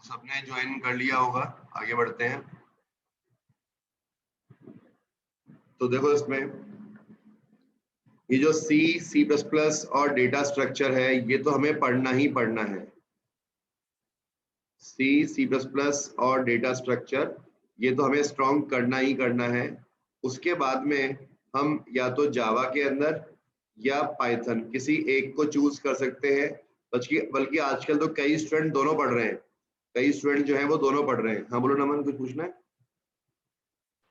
सबने ज्वाइन कर लिया होगा, आगे बढ़ते हैं। तो देखो इसमें ये जो सी प्लस प्लस और डेटा स्ट्रक्चर है, ये तो हमें पढ़ना ही पढ़ना है। सी प्लस प्लस और डेटा स्ट्रक्चर ये तो हमें स्ट्रॉन्ग करना ही करना है। उसके बाद में हम या तो जावा के अंदर या पाइथन किसी एक को चूज कर सकते हैं। बल्कि आजकल तो कई स्टूडेंट दोनों पढ़ रहे हैं, कई स्टूडेंट जो है वो दोनों पढ़ रहे हैं। हाँ बोलो नमन, कुछ पूछना है?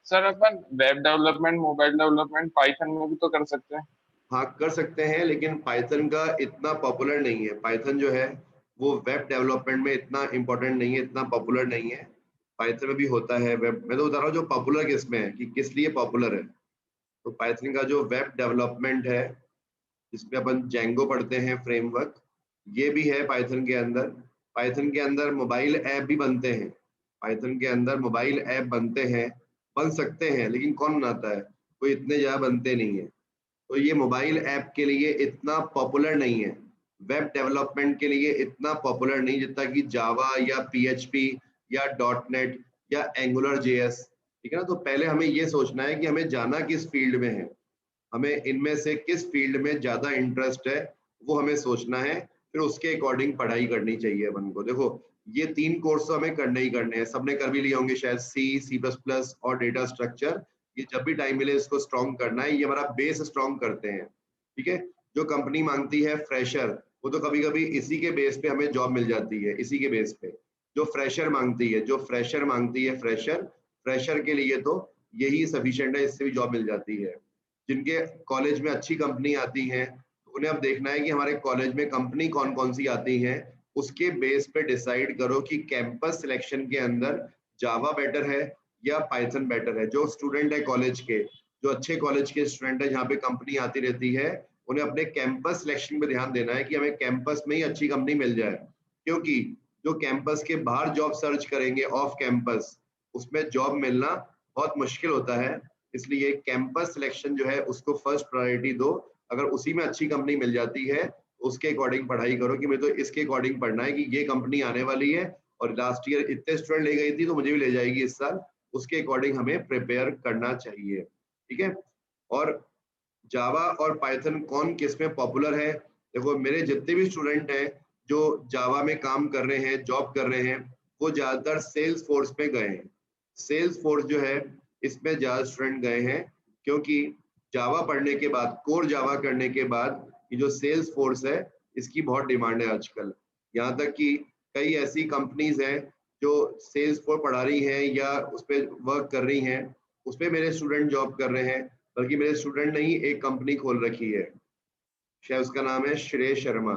सर अपन web development, mobile development python में भी तो कर सकते हैं। हाँ कर सकते हैं, लेकिन पाइथन का इतना पॉपुलर नहीं है। पाइथन जो है वो वेब डेवलपमेंट में इतना इम्पोर्टेंट नहीं है, इतना पॉपुलर नहीं है। पाइथन में भी होता है वेब, मैं तो बता रहा हूँ जो पॉपुलर किस में है कि किस लिए पॉपुलर है। तो पाइथन का जो वेब डेवलपमेंट है जिसमें अपन जेंगो पढ़ते हैं फ्रेमवर्क, ये भी है पाइथन के अंदर। पाइथन के अंदर मोबाइल ऐप भी बनते हैं, पाइथन के अंदर मोबाइल ऐप बनते हैं, बन सकते हैं, लेकिन कौन बनाता है? कोई इतने ज़्यादा बनते नहीं है। तो ये मोबाइल ऐप के लिए इतना पॉपुलर नहीं है, वेब डेवलपमेंट के लिए इतना पॉपुलर नहीं जितना कि जावा या पीएचपी या डॉट नेट या एंगुलर जेएस। ठीक है ना? तो पहले हमें ये सोचना है कि हमें जाना किस फील्ड में है, हमें इनमें से किस फील्ड में ज्यादा इंटरेस्ट है, वो हमें सोचना है। फिर उसके अकॉर्डिंग पढ़ाई करनी चाहिए अपन को। देखो ये 3 कोर्स तो हमें करने ही करने हैं, सबने कर भी लिए होंगे शायद, सी प्लस प्लस और डेटा स्ट्रक्चर। ये जब भी टाइम मिले इसको स्ट्रॉन्ग करना है, ये हमारा बेस स्ट्रॉन्ग करते हैं। ठीक है? जो कंपनी मांगती है फ्रेशर, वो तो कभी कभी इसी के बेस पे हमें जॉब मिल जाती है, इसी के बेस पे। जो फ्रेशर मांगती है, जो फ्रेशर मांगती है, फ्रेशर फ्रेशर के लिए तो यही सफिशिएंट है, इससे भी जॉब मिल जाती है। जिनके कॉलेज में अच्छी कंपनी आती हैं, उन्हें अब देखना है कि हमारे कॉलेज में कंपनी कौन कौन सी आती हैं, उसके बेस पे डिसाइड करो कि कैंपस सिलेक्शन के अंदर जावा बेटर है या पाइथन बेटर है। जो स्टूडेंट है कॉलेज के, जो अच्छे कॉलेज के स्टूडेंट है जहाँ पे कंपनी आती रहती है, उन्हें अपने कैंपस सिलेक्शन पे ध्यान देना है कि हमें कैंपस में ही अच्छी कंपनी मिल जाए। क्योंकि जो कैंपस के बाहर जॉब सर्च करेंगे ऑफ कैंपस, उसमें जॉब मिलना बहुत मुश्किल होता है। इसलिए कैंपस सिलेक्शन जो है उसको फर्स्ट प्रायोरिटी दो। अगर उसी में अच्छी कंपनी मिल जाती है, उसके अकॉर्डिंग पढ़ाई करो कि मैं तो इसके अकॉर्डिंग पढ़ना है कि ये कंपनी आने वाली है और लास्ट ईयर इतने स्टूडेंट ले गई थी तो मुझे भी ले जाएगी इस साल, उसके अकॉर्डिंग हमें प्रिपेयर करना चाहिए। ठीक है? और जावा और पाइथन कौन किस में पॉपुलर है? देखो मेरे जितने भी स्टूडेंट हैं जो जावा में काम कर रहे हैं, जॉब कर रहे हैं, वो ज्यादातर सेल्स फोर्स में गए हैं। सेल्स फोर्स जो है इसमें ज्यादा स्टूडेंट गए हैं, क्योंकि जावा पढ़ने के बाद, कोर जावा करने के बाद, ये जो सेल्स फोर्स है इसकी बहुत डिमांड है आजकल। यहाँ तक कि कई ऐसी कंपनीज हैं जो सेल्स फोर्स पढ़ा रही हैं या उस पर वर्क कर रही हैं, उस पर मेरे स्टूडेंट जॉब कर रहे हैं। बल्कि मेरे स्टूडेंट ने ही एक कंपनी खोल रखी है, शायद उसका नाम है श्रेय शर्मा,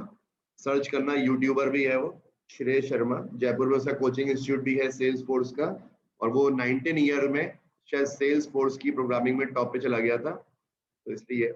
सर्च करना, यूट्यूबर भी है वो। श्रेय शर्मा, जयपुर में उसका कोचिंग इंस्टीट्यूट भी है सेल्स फोर्स का, और वो 19 ईयर में शायद सेल्स फोर्स की प्रोग्रामिंग में टॉप पे चला गया था। तो इसलिए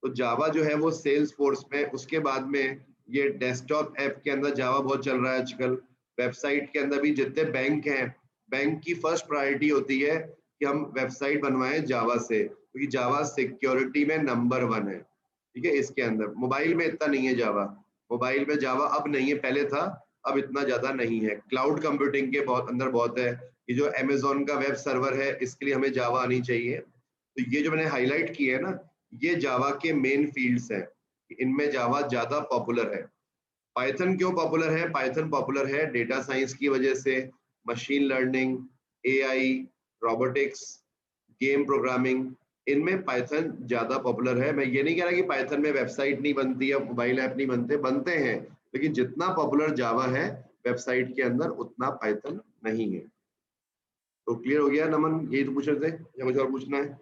तो जावा जो है वो सेल्स फोर्स में। उसके बाद में ये डेस्कटॉप ऐप के अंदर जावा बहुत चल रहा है आजकल। वेबसाइट के अंदर भी जितने बैंक हैं, बैंक की फर्स्ट प्रायोरिटी होती है कि हम वेबसाइट बनवाएं जावा से, क्योंकि जावा सिक्योरिटी में नंबर 1 है। ठीक है? इसके अंदर मोबाइल में इतना नहीं है जावा, मोबाइल में जावा अब नहीं है, पहले था, अब इतना ज्यादा नहीं है। क्लाउड कंप्यूटिंग के बहुत अंदर बहुत है। ये जो अमेजोन का वेब सर्वर है इसके लिए हमें जावा आनी चाहिए। तो ये जो मैंने हाईलाइट किए है ना, ये जावा के मेन फील्ड्स हैं, इनमें जावा ज्यादा पॉपुलर है। पाइथन क्यों पॉपुलर है? पाइथन पॉपुलर है डेटा साइंस की वजह से, machine learning, AI, robotics, game programming, इनमें पाइथन ज्यादा पॉपुलर है। मैं ये नहीं कह रहा कि पाइथन में वेबसाइट नहीं बनती या मोबाइल ऐप नहीं बनते, बनते हैं, लेकिन जितना पॉपुलर जावा है वेबसाइट के अंदर, उतना पाइथन नहीं है। तो क्लियर हो गया नमन? यही तो पूछ रहे थे या मुझे और पूछना है?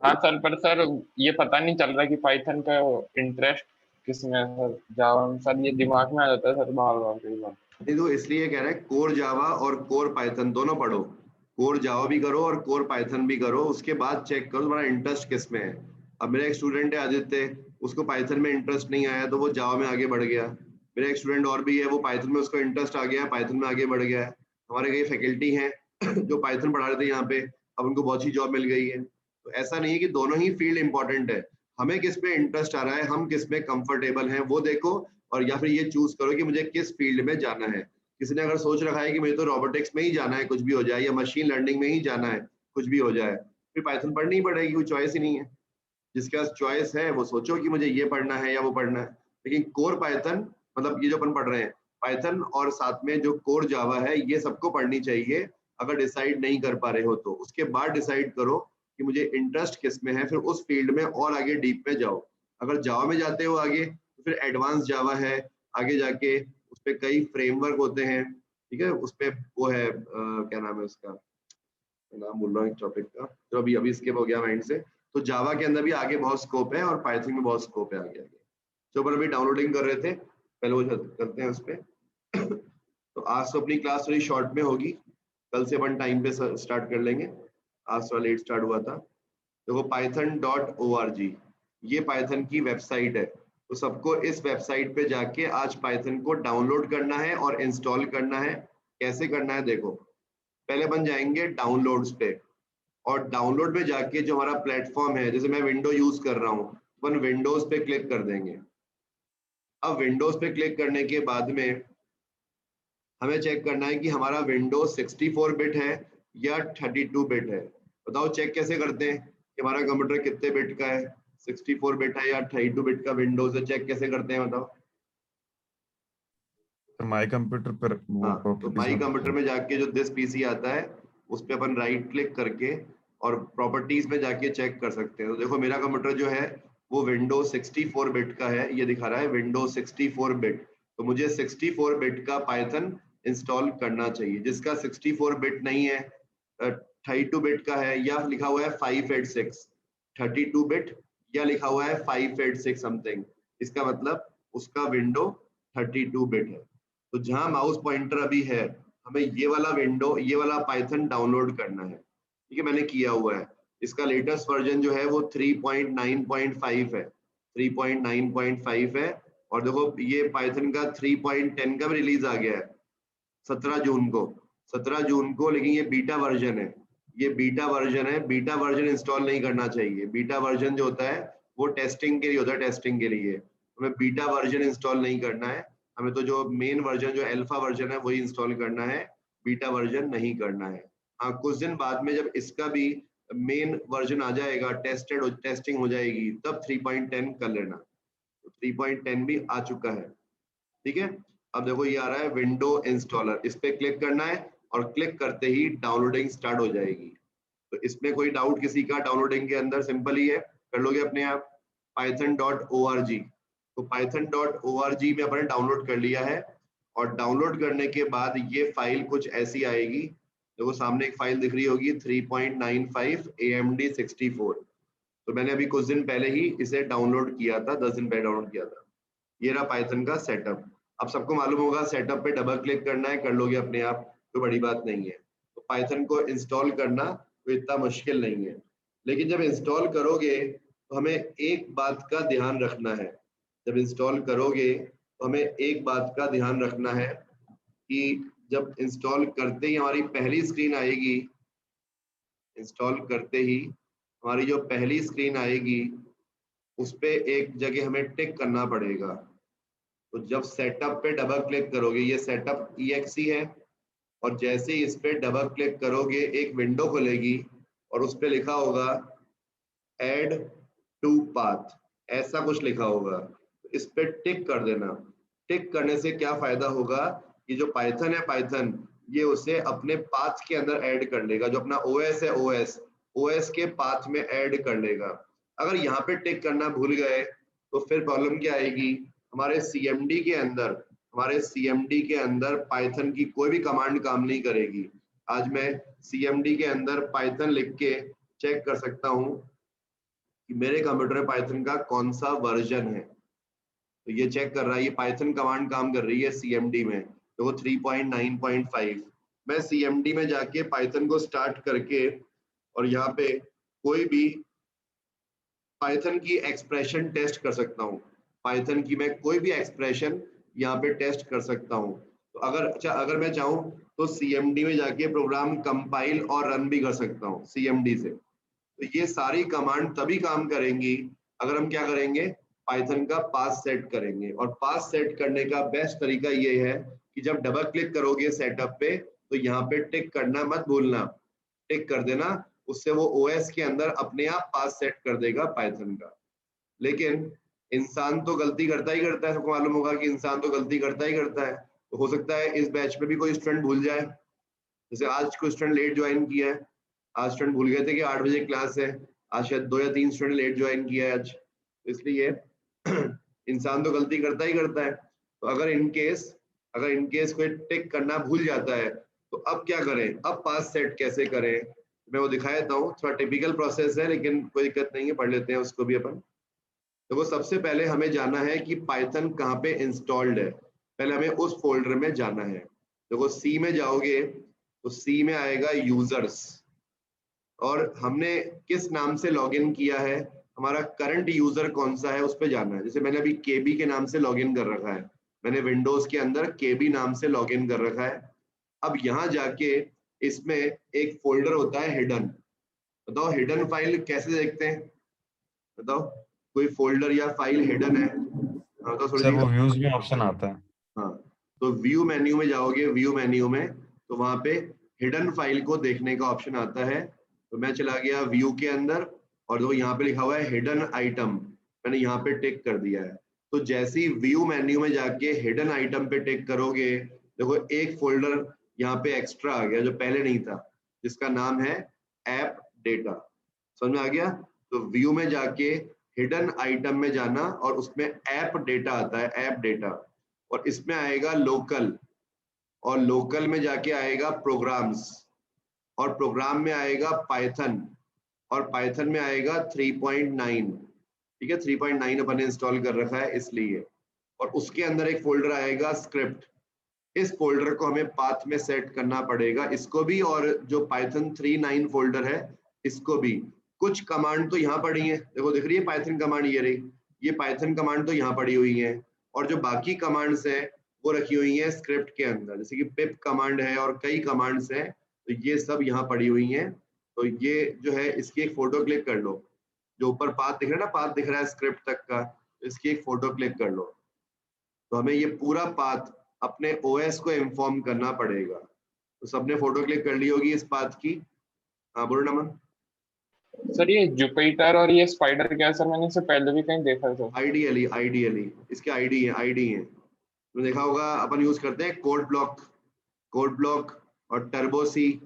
हाँ सर, पर सर ये पता नहीं चल रहा कि पाइथन का इंटरेस्ट किसमें है सर। जावा में सर ये दिमाग में आ जाता है सर बार बार कई बार। नहीं तो इसलिए कह रहे हैं कोर जावा और कोर पाइथन दोनों पढ़ो। कोर जावा भी करो और कोर पाइथन भी करो, उसके बाद चेक करो तुम्हारा इंटरेस्ट किस में है। अब मेरा एक स्टूडेंट है आदित्य, उसको पाइथन में इंटरेस्ट नहीं आया तो वो जावा में आगे बढ़ गया। मेरा एक स्टूडेंट और भी है, वो पाइथन में उसको इंटरेस्ट आ गया, पाइथन में आगे बढ़ गया है। हमारे कई फैकल्टी हैं जो पाइथन पढ़ा रहे थे यहाँ पे, अब उनको बहुत सी जॉब मिल गई है। तो ऐसा नहीं है कि दोनों ही फील्ड इंपॉर्टेंट है, हमें किस में इंटरेस्ट आ रहा है, हम किस में कंफर्टेबल हैं वो देखो, और या फिर ये चूज करो कि मुझे किस फील्ड में जाना है। किसी ने अगर सोच रखा है कि मुझे तो रोबोटिक्स में ही जाना है कुछ भी हो जाए, या मशीन लर्निंग में ही जाना है कुछ भी हो जाए, फिर पाइथन पढ़नी ही पड़ेगी, कोई चॉइस ही नहीं है। जिसके पास चॉइस है वो सोचो कि मुझे ये पढ़ना है या वो पढ़ना है। लेकिन कोर पाइथन, मतलब ये जो अपन पढ़ रहे हैं पाइथन और साथ में जो कोर जावा है, ये सबको पढ़नी चाहिए। अगर डिसाइड नहीं कर पा रहे हो तो उसके बाद डिसाइड करो कि मुझे इंटरेस्ट किस में है, फिर उस फील्ड में और आगे डीप में जाओ। अगर जावा में जाते हो आगे तो फिर एडवांस जावा है, आगे जाके उस पर कई फ्रेमवर्क होते हैं, ठीक है, उस पर वो है क्या नाम है उसका, नाम बोल रहा हूँ टॉपिक का, तो अभी अभी स्किप हो गया माइंड से। तो जावा के अंदर भी आगे बहुत स्कोप है और पाइथन में बहुत स्कोप है आगे आगे। जो पर अभी डाउनलोडिंग कर रहे थे, पहले वो करते हैं उस पर। तो आज तो अपनी क्लास थोड़ी शॉर्ट में होगी, कल से अपन टाइम पे स्टार्ट कर लेंगे, आज थोड़ा लेट स्टार्ट हुआ था। देखो python.org ये पाइथन की वेबसाइट है, तो सबको इस वेबसाइट पे जाके आज पाइथन को डाउनलोड करना है और इंस्टॉल करना है। कैसे करना है देखो, पहले बन जाएंगे डाउनलोड्स पे, और डाउनलोड में जाके जो हमारा प्लेटफॉर्म है, जैसे मैं विंडो यूज कर रहा हूँ, अपन विंडोज पे क्लिक कर देंगे। अब विंडोज पे क्लिक करने के बाद में हमें चेक करना है कि हमारा विंडोज 64 बिट है या 32 बिट है। बताओ चेक कैसे करते हैं कि हमारा कंप्यूटर कितने बिट का है, 64 बिट है या 32 बिट का विंडोज है, चेक कैसे करते हैं बताओ। तो माई कंप्यूटर पर वो हाँ, तो प्रॉपर्टीज माई में कंप्यूटर में जाके जो दिस पीसी आता है उस पर अपन राइट क्लिक करके और प्रॉपर्टीज में जाके चेक कर सकते हैं। तो देखो मेरा कंप्यूटर जो है वो विंडोज 64 बिट का है, ये दिखा रहा है विंडोज 64 बिट। तो मुझे 64 बिट का पाइथन इंस्टॉल करना चाहिए। जिसका 64 बिट नहीं है, 32 बिट का है, या लिखा हुआ है 586, 32 बिट या लिखा हुआ है 586 समथिंग, इसका मतलब उसका विंडो 32 बिट है। तो जहां माउस पॉइंटर अभी है, हमें ये वाला विंडो, ये वाला पाइथन डाउनलोड करना है। ठीक है, मैंने किया हुआ है। इसका लेटेस्ट वर्जन जो है वो 3.9.5 है, 3.9.5 है। और देखो ये पाइथन का 3.10 का भी रिलीज आ गया है 17 जून को, 17 जून को। लेकिन ये बीटा वर्जन है, ये बीटा वर्जन है, बीटा वर्जन इंस्टॉल नहीं करना चाहिए। बीटा वर्जन जो होता है वो टेस्टिंग के लिए होता है, टेस्टिंग के लिए हमें बीटा वर्जन इंस्टॉल नहीं करना है। हमें तो जो मेन वर्जन, जो अल्फा वर्जन है वही इंस्टॉल करना है, बीटा वर्जन नहीं करना है। हाँ, कुछ दिन बाद में जब इसका भी मेन वर्जन आ जाएगा, टेस्टिंग हो जाएगी, तब 3.10 कर लेना। तो 3.10 भी आ चुका है, ठीक है। अब देखो ये आ रहा है विंडो इंस्टॉलर, इस पे क्लिक करना है और क्लिक करते ही डाउनलोडिंग स्टार्ट हो जाएगी। तो इसमें कोई डाउट किसी का, डाउनलोडिंग के अंदर सिंपल ही है, कर लोगे अपने आप। python.org, तो python.org में अपने डाउनलोड कर लिया है। और डाउनलोड करने के बाद ये फाइल कुछ ऐसी आएगी। देखो सामने एक फाइल दिख रही होगी 3.95 AMD 64। तो मैंने अभी कुछ दिन पहले ही इसे डाउनलोड किया था, 10 दिन पहले डाउनलोड किया था। ये रहा पाइथन का सेटअप। अब सबको मालूम होगा सेटअप पे डबल क्लिक करना है, कर लोगे अपने आप, तो बड़ी बात नहीं है। तो पाइथन को इंस्टॉल करना कोई इतना मुश्किल नहीं है। लेकिन जब इंस्टॉल करोगे तो हमें एक बात का ध्यान रखना है, जब इंस्टॉल करोगे तो हमें एक बात का ध्यान रखना है कि जब इंस्टॉल करते ही हमारी पहली स्क्रीन आएगी, इंस्टॉल करते ही हमारी जो पहली स्क्रीन आएगी उस पे एक जगह हमें टिक करना पड़ेगा। तो जब सेटअप पे डबल क्लिक करोगे, ये सेटअप EXE है, और जैसे ही इस पे डबल क्लिक करोगे एक विंडो खुलेगी और उस पे लिखा होगा ऐड टू पाथ, ऐसा कुछ लिखा होगा। इस पे टिक कर देना। टिक करने से क्या फायदा होगा, ये जो पाइथन है पाइथन, ये उसे अपने पाथ के अंदर ऐड कर लेगा। जो अपना OS है OS के पाथ में ऐड कर लेगा। अगर यहाँ पे टिक करना भूल गए तो फिर प्रॉब्लम क्या आएगी, हमारे CMD के अंदर, हमारे CMD के अंदर पाइथन की कोई भी कमांड काम नहीं करेगी। आज मैं CMD के अंदर पाइथन लिख के चेक कर सकता हूँ कि मेरे कंप्यूटर में पाइथन का कौन सा वर्जन है। तो ये चेक कर रहा है, ये पाइथन कमांड काम कर रही है CMD में, तो वो 3.9.5। मैं CMD में जाके पाइथन को स्टार्ट करके और यहाँ पे कोई भी पाइथन की एक्सप्रेशन टेस्ट कर सकता हूँ। पाइथन की मैं कोई भी एक्सप्रेशन यहाँ पे टेस्ट कर सकता हूँ। तो अगर मैं चाहूँ तो CMD में जाके प्रोग्राम कंपाइल और रन भी कर सकता हूँ CMD से। तो ये सारी कमांड तभी काम करेंगी अगर हम क्या करेंगे, पाइथन का पाथ सेट करेंगे। और पाथ सेट करने का बेस्ट तरीका ये है कि जब डबल क्लिक करोगे सेटअप पे तो यहाँ पे टिक करना मत भूलना, टिक कर देना, उससे वो ओएस के अंदर अपने आप पाथ सेट कर देगा पाइथन का। लेकिन इंसान तो गलती करता ही करता है, सबको मालूम होगा कि इंसान तो गलती करता ही करता है। तो हो सकता है इस बैच में भी कोई स्टूडेंट भूल जाए, जैसे आज कोई स्टूडेंट लेट ज्वाइन किया है, आज स्टूडेंट भूल गए थे कि 8 बजे क्लास है, आज शायद 2 या 3 स्टूडेंट लेट ज्वाइन किया है आज, तो इसलिए इंसान तो गलती करता ही करता है। तो अगर इनकेस कोई टिक करना भूल जाता है तो अब क्या करें, अब पास सेट कैसे करें, मैं वो दिखा देता हूँ। थोड़ा टिपिकल प्रोसेस है लेकिन कोई दिक्कत नहीं है, पढ़ लेते हैं उसको भी अपन। तो वो सबसे पहले हमें जाना है कि पाइथन कहाँ पे इंस्टॉल्ड है, पहले हमें उस फोल्डर में जाना है। देखो सी में जाओगे तो सी में आएगा यूजर्स, और हमने किस नाम से लॉगिन किया है, हमारा करंट यूजर कौन सा है उस पर जाना है। जैसे मैंने अभी केबी के नाम से लॉगिन कर रखा है, मैंने विंडोज के अंदर केबी नाम से लॉगिन कर रखा है। अब यहाँ जाके इसमें एक फोल्डर होता है हिडन। बताओ हिडन फाइल कैसे देखते हैं, बताओ कोई फोल्डर या फाइल हिडन है? हाँ तो सर वो व्यूज में ऑप्शन आता है। हाँ, तो व्यू मेन्यू में जाओगे, व्यू मेन्यू में तो वहां पे हिडन फाइल को देखने का ऑप्शन आता है। तो मैं चला गया व्यू के अंदर और जो यहाँ पे लिखा हुआ है हिडन आइटम, मैंने यहाँ पे टिक कर दिया है। तो जैसे ही व्यू मेन्यू में जाके हिडन आइटम पे टिक करोगे, देखो एक फोल्डर यहाँ पे एक्स्ट्रा आ गया जो पहले नहीं था, जिसका नाम है ऐप डेटा। समझ में आ गया? तो व्यू में जाके हिडन आइटम में जाना और उसमें ऐप डेटा आता है, ऐप डेटा, और इसमें आएगा लोकल, और लोकल में जाके आएगा प्रोग्राम्स, और प्रोग्राम में आएगा पाइथन, और पाइथन में आएगा 3.9। ठीक है, 3.9 अपन ने इंस्टॉल कर रखा है इसलिए। और उसके अंदर एक फोल्डर आएगा स्क्रिप्ट, इस फोल्डर को हमें पाथ में सेट करना पड़ेगा, इसको भी, और जो पाइथन 3.9 फोल्डर है इसको भी। कुछ कमांड तो यहाँ पड़ी है, देखो दिख रही है पाइथन कमांड, ये रही, ये पाइथन कमांड तो यहाँ पड़ी हुई है, और जो बाकी कमांड्स है वो रखी हुई है स्क्रिप्ट के अंदर, जैसे कि पिप कमांड है और कई कमांड्स हैं, तो ये सब यहाँ पड़ी हुई हैं। तो ये जो है इसकी एक फोटो क्लिक कर लो, जो ऊपर पाथ दिख रहा है ना, पाथ दिख रहा है स्क्रिप्ट तक का, इसकी एक फोटो क्लिक कर लो। तो हमें ये पूरा पाथ अपने ओएस को इन्फॉर्म करना पड़ेगा। तो सबने फोटो क्लिक कर ली होगी इस पाथ की। हाँ बोलो नमन। सर ये जुपिटर और ये स्पाइडर क्या है सर, मैंने इसे पहले भी कहीं देखा है सर। आईडीएली इसके आईडी है, तो देखा होगा अपन यूज करते हैं कोड ब्लॉक और टर्बो सी,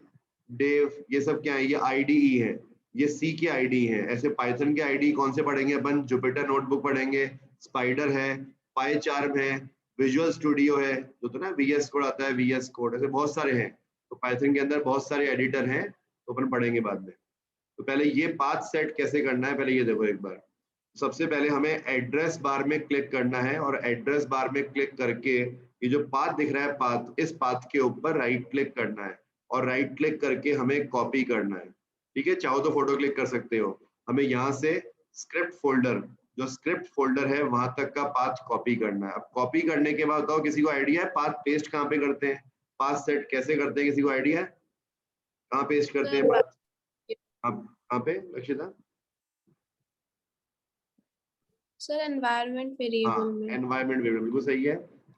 डेव, ये सब क्या है, ये आईडीई है, ये सी की आईडी है। ऐसे पाइथन के आईडी कौन से पढ़ेंगे अपन, जुपिटर नोटबुक पढ़ेंगे, स्पाइडर है, पाइचार्म है, विजुअल स्टूडियो है, जो तो ना वीएस कोड आता है, वीएस कोड, ऐसे बहुत सारे हैं। तो पाइथन के अंदर बहुत सारे एडिटर हैं, तो अपन पढ़ेंगे बाद में। तो पहले ये पाथ सेट कैसे करना है, पहले ये देखो एक बार। सबसे पहले हमें एड्रेस बार में क्लिक करना है, और एड्रेस बार में क्लिक करके ये जो पाथ दिख रहा है पाथ, इस पाथ के ऊपर राइट क्लिक करना है, और राइट क्लिक करके हमें कॉपी करना है। ठीक है, चाहो तो फोटो क्लिक कर सकते हो। हमें यहाँ से स्क्रिप्ट फोल्डर, जो स्क्रिप्ट फोल्डर है वहां तक का पाथ कॉपी करना है। अब कॉपी करने के बाद बताओ किसी को आइडिया है पाथ पेस्ट कहाँ पे करते हैं, पाथ सेट कैसे करते हैं, किसी को आइडिया है कहाँ पेस्ट करते हैं पाथ? अब कहाँ पे लक्षिता? सर एनवायरनमेंट वेरिएबल में। एनवायरनमेंट वेरिएबल बिल्कुल सही है।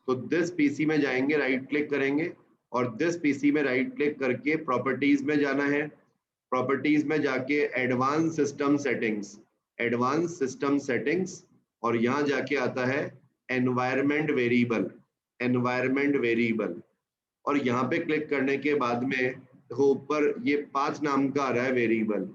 तो दिस पीसी में जाएंगे, राइट क्लिक करेंगे, और दिस पीसी में राइट क्लिक करके प्रॉपर्टीज में जाना है। प्रॉपर्टीज में जाके एडवांस सिस्टम सेटिंग्स, और यहाँ जाके आता है एनवायरनमेंट वेरिएबल, और यहाँ पे क्लिक करने के बाद में देखो ऊपर ये पाथ नाम का आ रहा है वेरिएबल।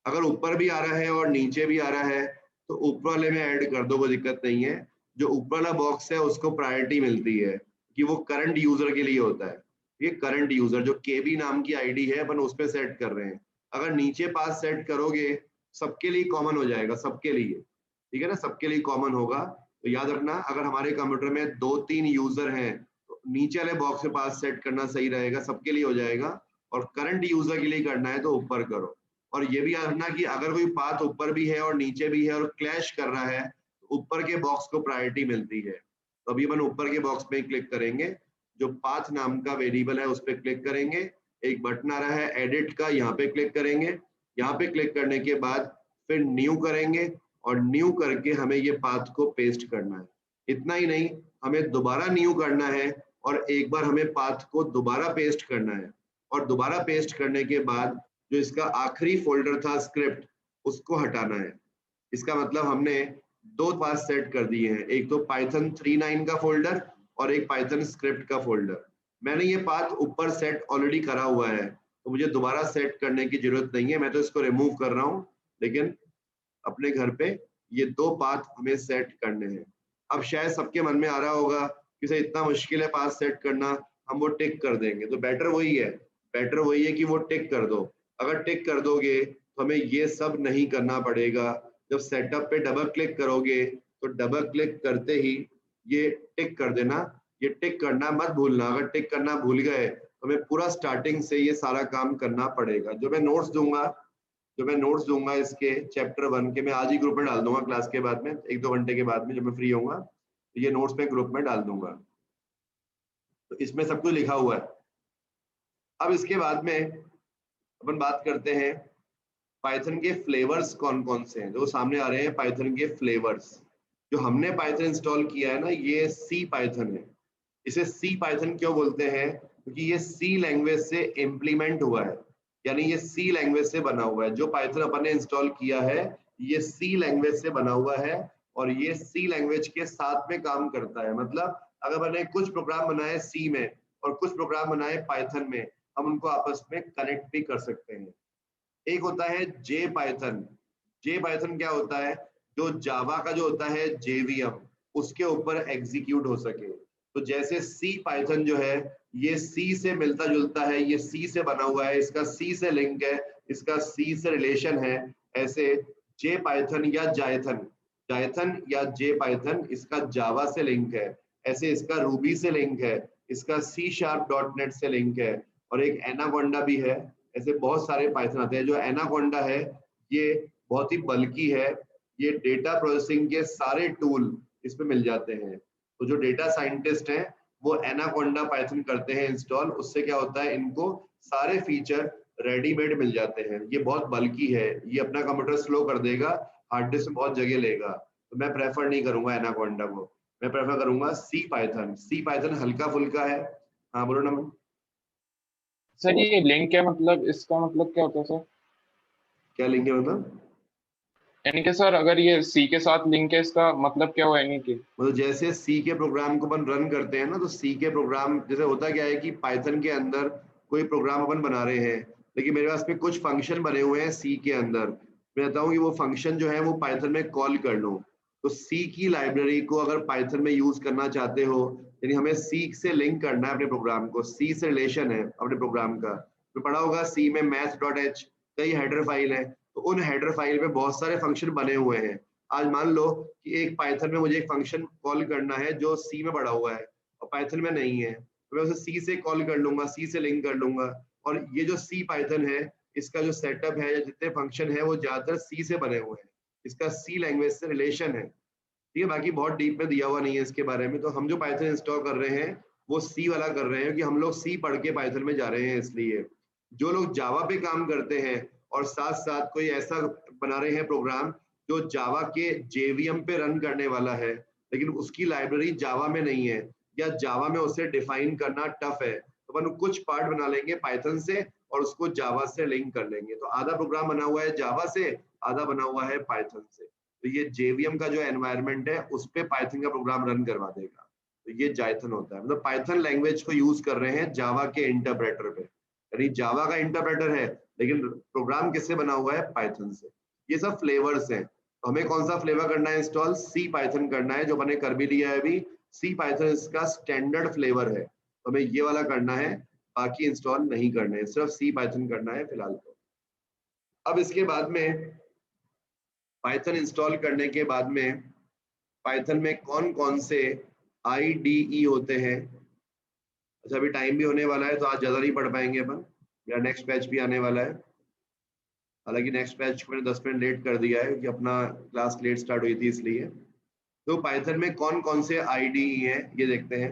अगर ऊपर भी आ रहा है और नीचे भी आ रहा है तो ऊपर वाले में ऐड कर दो, कोई दिक्कत नहीं है। जो ऊपर वाला बॉक्स है उसको प्रायोरिटी मिलती है कि वो करंट यूजर के लिए होता है। ये करंट यूजर जो केबी नाम की आईडी है अपन उस पर सेट कर रहे हैं। अगर नीचे पास सेट करोगे सबके लिए कॉमन हो जाएगा, सबके लिए, ठीक है ना, सबके लिए कॉमन होगा। तो याद रखना अगर हमारे कंप्यूटर में 2-3 यूजर हैं तो नीचे वाले बॉक्स में पास सेट करना सही रहेगा, सबके लिए हो जाएगा। और करंट यूजर के लिए करना है तो ऊपर करो। और ये भी याद रखना कि अगर कोई पाथ ऊपर भी है और नीचे भी है और क्लैश कर रहा है तो ऊपर के बॉक्स को प्रायोरिटी मिलती है। तो अभी अपन ऊपर के बॉक्स में क्लिक करेंगे, जो पाथ नाम का वेरिएबल है उस पर क्लिक करेंगे, एक बटन आ रहा है एडिट का, यहाँ पे क्लिक करेंगे। यहाँ पे क्लिक करने के बाद फिर न्यू करेंगे, और न्यू करके हमें ये पाथ को पेस्ट करना है। इतना ही नहीं, हमें दोबारा न्यू करना है और एक बार हमें पाथ को दोबारा पेस्ट करना है, और दोबारा पेस्ट करने के बाद जो इसका आखिरी फोल्डर था स्क्रिप्ट, उसको हटाना है। इसका मतलब हमने दो पाथ सेट कर दिए हैं, एक तो पाइथन 3.9 का फोल्डर और एक पाइथन स्क्रिप्ट का फोल्डर। मैंने ये पाथ ऊपर सेट ऑलरेडी करा हुआ है, तो मुझे दोबारा सेट करने की जरूरत नहीं है, मैं तो इसको रिमूव कर रहा हूँ। लेकिन अपने घर पे ये दो पाथ हमें सेट करने हैं। अब शायद सबके मन में आ रहा होगा कि सर इतना मुश्किल है पाथ सेट करना, हम वो टिक कर देंगे। तो बेटर वही है कि वो टिक कर दो। अगर टिक कर दोगे तो हमें ये सब नहीं करना पड़ेगा। जब सेटअप पे डबल क्लिक करोगे तो डबल क्लिक करते ही ये टिक कर देना, ये टिक करना मत भूलना। अगर टिक करना भूल गए तो हमें पूरा स्टार्टिंग से ये सारा काम करना पड़ेगा। जो मैं नोट्स दूंगा इसके चैप्टर 1 के, मैं आज ही ग्रुप में डाल दूंगा क्लास के बाद में, 1-2 घंटे के बाद में जब मैं फ्री होऊंगा, तो ये नोट्स में ग्रुप में डाल दूंगा। तो इसमें सब कुछ लिखा हुआ है। अब इसके बाद में अपन बात करते हैं पाइथन के फ्लेवर्स कौन कौन से हैं। जो सामने आ रहे हैं पाइथन के फ्लेवर्स, जो हमने पाइथन इंस्टॉल किया है ना, ये सी पाइथन है। इसे सी पाइथन क्यों बोलते हैं? क्योंकि ये सी लैंग्वेज से इम्प्लीमेंट हुआ है, यानी ये सी लैंग्वेज से बना हुआ है। जो पाइथन अपन ने इंस्टॉल किया है ये सी लैंग्वेज से बना हुआ है, और ये सी लैंग्वेज के साथ में काम करता है। मतलब अगर मैंने कुछ प्रोग्राम बनाए सी में और कुछ प्रोग्राम बनाए पाइथन में, हम उनको आपस में कनेक्ट भी कर सकते हैं। एक होता है जे पाइथन। जे पाइथन क्या होता है? जो जावा का जो होता है जेवीएम, उसके ऊपर एग्जीक्यूट हो सके। तो जैसे सी पाइथन जो है ये सी से मिलता जुलता है, ये सी से बना हुआ है, इसका सी से लिंक है, इसका सी से रिलेशन है। ऐसे जे पाइथन या जाइथन या जे पाइथन इसका जावा से लिंक है, ऐसे इसका रूबी से लिंक है, इसका C#.NET से लिंक है, और एक एनाकोंडा भी है। ऐसे बहुत सारे पाइथन आते हैं। जो एनाकोंडा है ये बहुत ही बल्कि है, ये डेटा प्रोसेसिंग के सारे टूल इसमें मिल जाते हैं। तो जो डेटा साइंटिस्ट हैं वो एनाकोंडा पाइथन करते हैं इंस्टॉल। उससे क्या होता है, इनको सारे फीचर रेडीमेड मिल जाते हैं। ये बहुत बल्कि है, ये अपना कंप्यूटर स्लो कर देगा, हार्ड डिस्क में बहुत जगह लेगा। तो मैं प्रेफर नहीं करूंगा एनाकोंडा को, मैं प्रेफर करूंगा सी पाइथन। सी पाइथन हल्का फुल्का है। हाँ बोलो ना। सर ये लिंक है, मतलब इसका मतलब क्या होता है सर? क्या लिंक है मतलब? यानी कि सर अगर ये सी के साथ लिंक है, इसका मतलब क्या हुआ? यानी कि मतलब जैसे सी के प्रोग्राम को अपन रन करते हैं ना, तो सी के प्रोग्राम जैसे होता क्या है कि पाइथन के अंदर कोई प्रोग्राम अपन बना रहे हैं, लेकिन मेरे पास में कुछ फंक्शन बने हुए हैं सी के अंदर। मैं कहता हूँ कि वो फंक्शन जो है वो पाइथन में कॉल कर लो। तो सी की लाइब्रेरी को अगर पाइथन में यूज करना चाहते हो, यानी हमें सी से लिंक करना है अपने प्रोग्राम को, सी से रिलेशन है अपने प्रोग्राम का। तो पढ़ा होगा सी में maths.h कई हेडर फाइल है, तो उन हेडर फाइल में बहुत सारे फंक्शन बने हुए हैं। आज मान लो कि एक पाइथन में मुझे एक फंक्शन कॉल करना है जो सी में पड़ा हुआ है और पाइथन में नहीं है, तो मैं उसे सी से कॉल कर लूंगा, सी से लिंक कर लूंगा। और ये जो सी पाइथन है इसका जो सेटअप है या जितने फंक्शन है वो ज्यादातर सी से बने हुए हैं, इसका सी लैंग्वेज से रिलेशन है। ठीक है, बाकी बहुत डीप में दिया हुआ नहीं है इसके बारे में। तो हम जो पाइथन इंस्टॉल कर रहे हैं वो सी वाला कर रहे हैं, कि हम लोग सी पढ़ के पाइथन में जा रहे हैं। इसलिए जो लोग जावा पे काम करते हैं और साथ साथ कोई ऐसा बना रहे हैं प्रोग्राम जो जावा के जेवीएम पे रन करने वाला है, लेकिन उसकी लाइब्रेरी जावा में नहीं है या जावा में उसे डिफाइन करना टफ है, तो अपन कुछ पार्ट बना लेंगे पाइथन से और उसको जावा से लिंक कर लेंगे। तो आधा प्रोग्राम बना हुआ है जावा से, आधा बना हुआ है पाइथन से। तो ये जेवीएम का जो एनवायरनमेंट है उस पे पाइथन का प्रोग्राम रन करवा देगा। तो ये जाइथन होता है। मतलब पाइथन लैंग्वेज को यूज कर रहे हैं जावा के इंटरप्रेटर पे, यानी जावा का इंटरप्रेटर है लेकिन प्रोग्राम किससे बना हुआ है? पाइथन से। ये सब फ्लेवर्स हैं। तो हमें कौन सा फ्लेवर करना है इंस्टॉल? सी पाइथन करना है, जो मैंने कर भी लिया है अभी। सी पाइथन इसका स्टैंडर्ड फ्लेवर है, तो हमें ये वाला करना है, बाकी इंस्टॉल नहीं करना है, सिर्फ सी पाइथन करना है फिलहाल तो। अब इसके बाद में पाइथन इंस्टॉल करने के बाद में पाइथन में कौन कौन से IDE होते हैं। अच्छा अभी टाइम भी होने वाला है तो आज ज़्यादा नहीं पढ़ पाएंगे अपन, मेरा नेक्स्ट बैच भी आने वाला है। हालांकि नेक्स्ट बैच को मैंने 10 मिनट लेट कर दिया है क्योंकि अपना क्लास लेट स्टार्ट हुई थी इसलिए। तो पाइथन में कौन कौन से IDE हैं ये देखते हैं।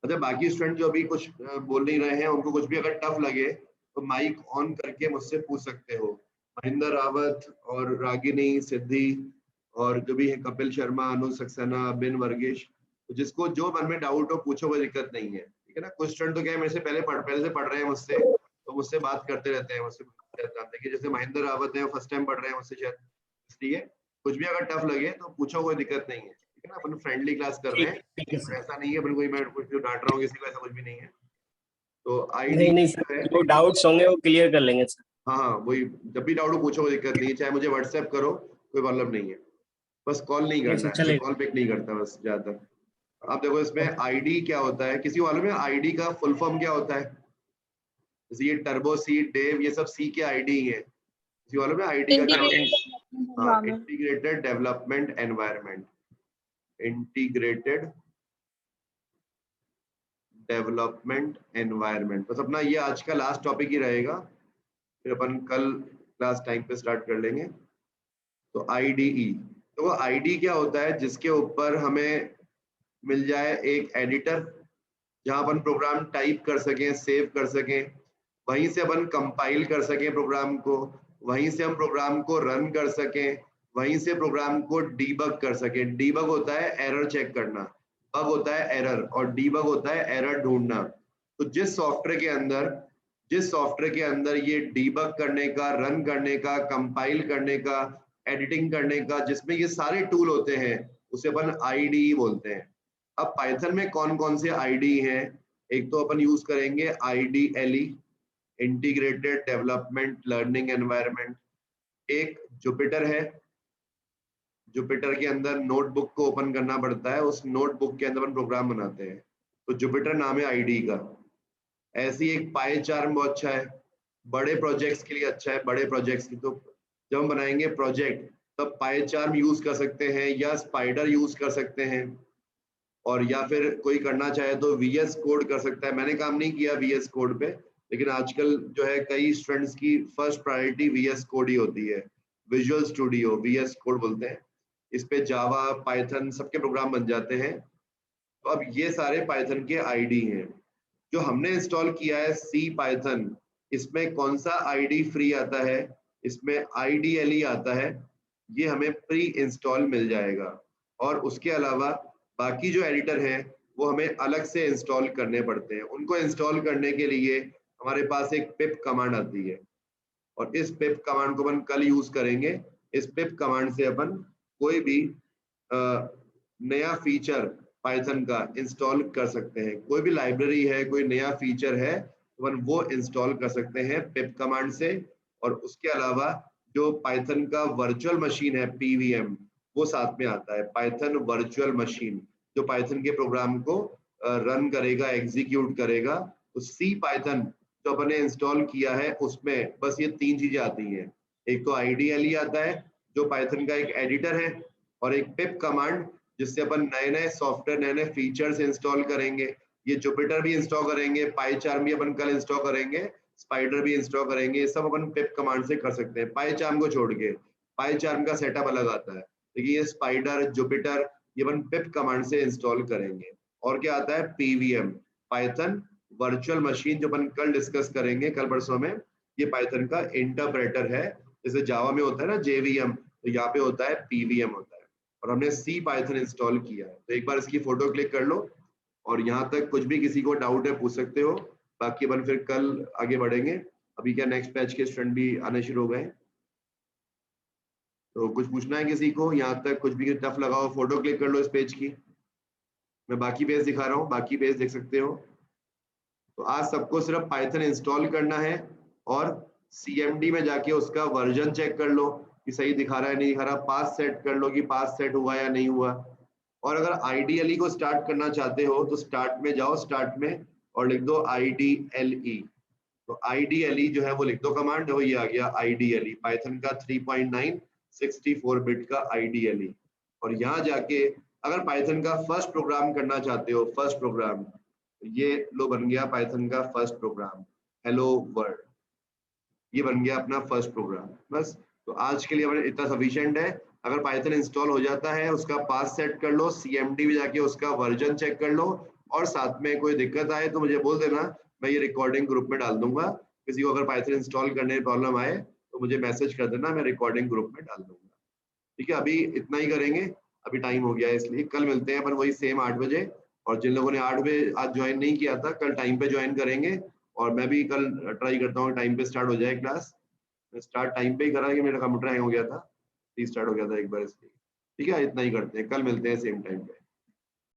अच्छा बाकी स्टूडेंट जो अभी कुछ बोल नहीं रहे हैं, उनको कुछ भी अगर टफ लगे तो माइक ऑन करके मुझसे पूछ सकते हो। महेंद्र रावत और रागिनी सिद्धि और जो भी है कपिल शर्मा, अनुज सक्सेना, बिन वर्गीश, तो जिसको जो मन में डाउट हो पूछो, कोई दिक्कत नहीं है। ठीक है ना। कुछ स्टूडेंट तो क्या है मेरे से पहले से पढ़ रहे हैं मुझसे, तो मुझसे बात करते रहते हैं, मुझसे जानते हैं कि जैसे महेंद्र रावत है फर्स्ट टाइम पढ़ रहे हैं मुझसे शायद, इसलिए कुछ भी अगर टफ लगे तो पूछो, कोई दिक्कत नहीं है, ठीक है ना। अपन फ्रेंडली क्लास कर रहे हैं, ठीक है सर। ऐसा नहीं है अपन कोई मैं कुछ डांट रहा हूँ किसी को, ऐसा कुछ भी नहीं है। तो आईडी नहीं नहीं जो सर, है, जो डाउट्स होंगे वो क्लियर कर लेंगे सर। हाँ वही, जब भी डाउट हो पूछो, कोई दिक्कत नहीं है, चाहे मुझे व्हाट्सएप करो, कोई प्रॉब्लम नहीं है, बस कॉल नहीं नहीं करना सर, है, मैं चलेगा। कॉल पिक नहीं करता बस ज्यादातर। अब देखो इसमें आईडी क्या होता है, किसी को मालूम है आईडी का फुल फॉर्म क्या होता है? जैसे ये टर्बो सी, डेव, ये सब सी के आईडी ही है, किसी को मालूम है आईडी का क्या होता है? हाँ, integrated development environment, integrated development environment, बस अपना ये आज का लास्ट टॉपिक ही रहेगा, फिर अपन कल क्लास टाइम पे स्टार्ट कर लेंगे। तो आईडीई, तो वो आईडी क्या होता है? जिसके ऊपर हमें मिल जाए एक एडिटर, जहां अपन प्रोग्राम टाइप कर सकें, सेव कर सकें, वहीं से अपन कंपाइल कर सकें प्रोग्राम को, वहीं से हम प्रोग्राम को रन कर सकें, वहीं से प्रोग्राम को डीबग कर सकें। डीबग होता है एरर चेक करना, बग होता है एरर, और डीबग होता है एरर ढूंढना। तो जिस सॉफ्टवेयर के अंदर ये डीबग करने का, रन करने का, कंपाइल करने का, एडिटिंग करने का, जिसमें ये सारे टूल होते हैं, उसे अपन आईडी बोलते हैं। अब पाइथन में कौन कौन से आईडी हैं? एक तो अपन यूज करेंगे IDLE, integrated development learning environment. एक जुपिटर है, जुपिटर के अंदर नोटबुक को ओपन करना पड़ता है, उस नोटबुक के अंदर अपन प्रोग्राम बनाते हैं, तो जुपिटर नाम है आईडी का। ऐसी एक पाईचार्म बहुत अच्छा है, बड़े प्रोजेक्ट्स के लिए अच्छा है, बड़े प्रोजेक्ट्स की, तो जब हम बनाएंगे प्रोजेक्ट तब पाईचार्म यूज कर सकते हैं, या स्पाइडर यूज कर सकते हैं, और या फिर कोई करना चाहे तो VS कोड कर सकता है। मैंने काम नहीं किया VS कोड पे, लेकिन आजकल जो है कई स्टूडेंट्स की फर्स्ट प्रायोरिटी VS कोड ही होती है, विजुअल स्टूडियो VS कोड बोलते हैं। इस पे जावा, पाइथन सबके प्रोग्राम बन जाते हैं। तो अब ये सारे पाइथन के आईडी हैं। जो हमने इंस्टॉल किया है सी पाइथन, इसमें कौन सा आईडी फ्री आता है? इसमें आईडीएलई आता है, ये हमें प्री इंस्टॉल मिल जाएगा। और उसके अलावा बाकी जो एडिटर हैं वो हमें अलग से इंस्टॉल करने पड़ते हैं। उनको इंस्टॉल करने के लिए हमारे पास एक पिप कमांड आती है, और इस पिप कमांड को अपन कल यूज करेंगे। इस पिप कमांड से अपन कोई भी नया फीचर पाइथन का इंस्टॉल कर सकते हैं। कोई भी लाइब्रेरी है, कोई नया फीचर है, तो अपन वो इंस्टॉल कर सकते हैं पिप कमांड से। और उसके अलावा जो पाइथन का वर्चुअल मशीन है पीवीएम, वो साथ में आता है, पाइथन वर्चुअल मशीन, जो पाइथन के प्रोग्राम को रन करेगा, एग्जीक्यूट करेगा। तो सी पाइथन जो अपने इंस्टॉल किया है उसमें बस ये तीन चीजें आती हैं। एक तो आईडीएलई आता है जो पाइथन का एक एडिटर है, और एक पिप कमांड जिससे अपन नए नए सॉफ्टवेयर, नए नए फीचर्स इंस्टॉल करेंगे। ये जुपिटर भी इंस्टॉल करेंगे, पाईचार्म भी अपन कल इंस्टॉल करेंगे, स्पाइडर भी इंस्टॉल करेंगे, ये सब अपन पिप कमांड से कर सकते हैं। पाईचार्म को छोड़ के, पाईचार्म का सेटअप अलग आता है, लेकिन ये स्पाइडर, जुपिटर, ये अपन पिप कमांड से इंस्टॉल करेंगे। और क्या आता है? पीवीएम, पाइथन वर्चुअल मशीन, जो अपन कल डिस्कस करेंगे, कल परसों में। ये पाइथन का इंटरप्रेटर है, जैसे जावा में होता है ना जेवीएम, तो यहाँ पे होता है पीवीएम होता है। और हमने सी पाइथन इंस्टॉल किया है, तो एक बार इसकी फोटो क्लिक कर लो, और यहाँ तक कुछ भी किसी को डाउट है पूछ सकते हो। बाकी अपन फिर कल आगे बढ़ेंगे। अभी क्या नेक्स्ट बैच के स्टूडेंट भी आने शुरू हो गए, तो कुछ पूछना है किसी को? यहाँ तक कुछ भी टफ लगा हो, फोटो क्लिक कर लो इस पेज की। मैं बाकी पेज दिखा रहा हूँ, बाकी पेज देख सकते हो। तो आज सबको सिर्फ पाइथन इंस्टॉल करना है, और CMD में जाके उसका वर्जन चेक कर लो कि सही दिखा रहा है नहीं दिखा रहा, पास सेट कर लो कि पास सेट हुआ या नहीं हुआ। और अगर आईडीएलई को स्टार्ट करना चाहते हो तो स्टार्ट में जाओ, स्टार्ट में और लिख दो आईडीएलई। तो आईडीएलई जो है वो लिख दो कमांड, वो ये आ गया आईडीएलई, पाइथन का 3.9 64 बिट का आईडीएलई। और यहाँ जाके अगर पाइथन का फर्स्ट प्रोग्राम करना चाहते हो, फर्स्ट प्रोग्राम, ये लो बन गया पाइथन का फर्स्ट प्रोग्राम, हेलो वर्ल्ड, ये बन गया अपना फर्स्ट प्रोग्राम। बस, तो आज के लिए हमारे इतना सफिशिएंट है। अगर पाइथन इंस्टॉल हो जाता है, उसका पास सेट कर लो, CMD में जाके उसका वर्जन चेक कर लो, और साथ में कोई दिक्कत आए तो मुझे बोल देना, मैं ये रिकॉर्डिंग ग्रुप में डाल दूंगा। किसी को अगर पाइथन इंस्टॉल करने में प्रॉब्लम आए तो मुझे मैसेज कर देना, मैं रिकॉर्डिंग ग्रुप में डाल दूंगा। ठीक है, अभी इतना ही करेंगे, अभी टाइम हो गया है, इसलिए कल मिलते हैं अपन वही सेम 8 बजे। और जिन लोगों ने 8 बजे आज ज्वाइन नहीं किया था, कल टाइम पे ज्वाइन करेंगे। और मैं भी कल ट्राई करता हूँ टाइम पे स्टार्ट हो जाए क्लास। स्टार्ट टाइम पे ही करा कि मेरा कंप्यूटर हैंग हो गया था, रीस्टार्ट हो गया था एक बार इसलिए। ठीक है, इतना ही करते हैं, कल मिलते हैं सेम टाइम पे।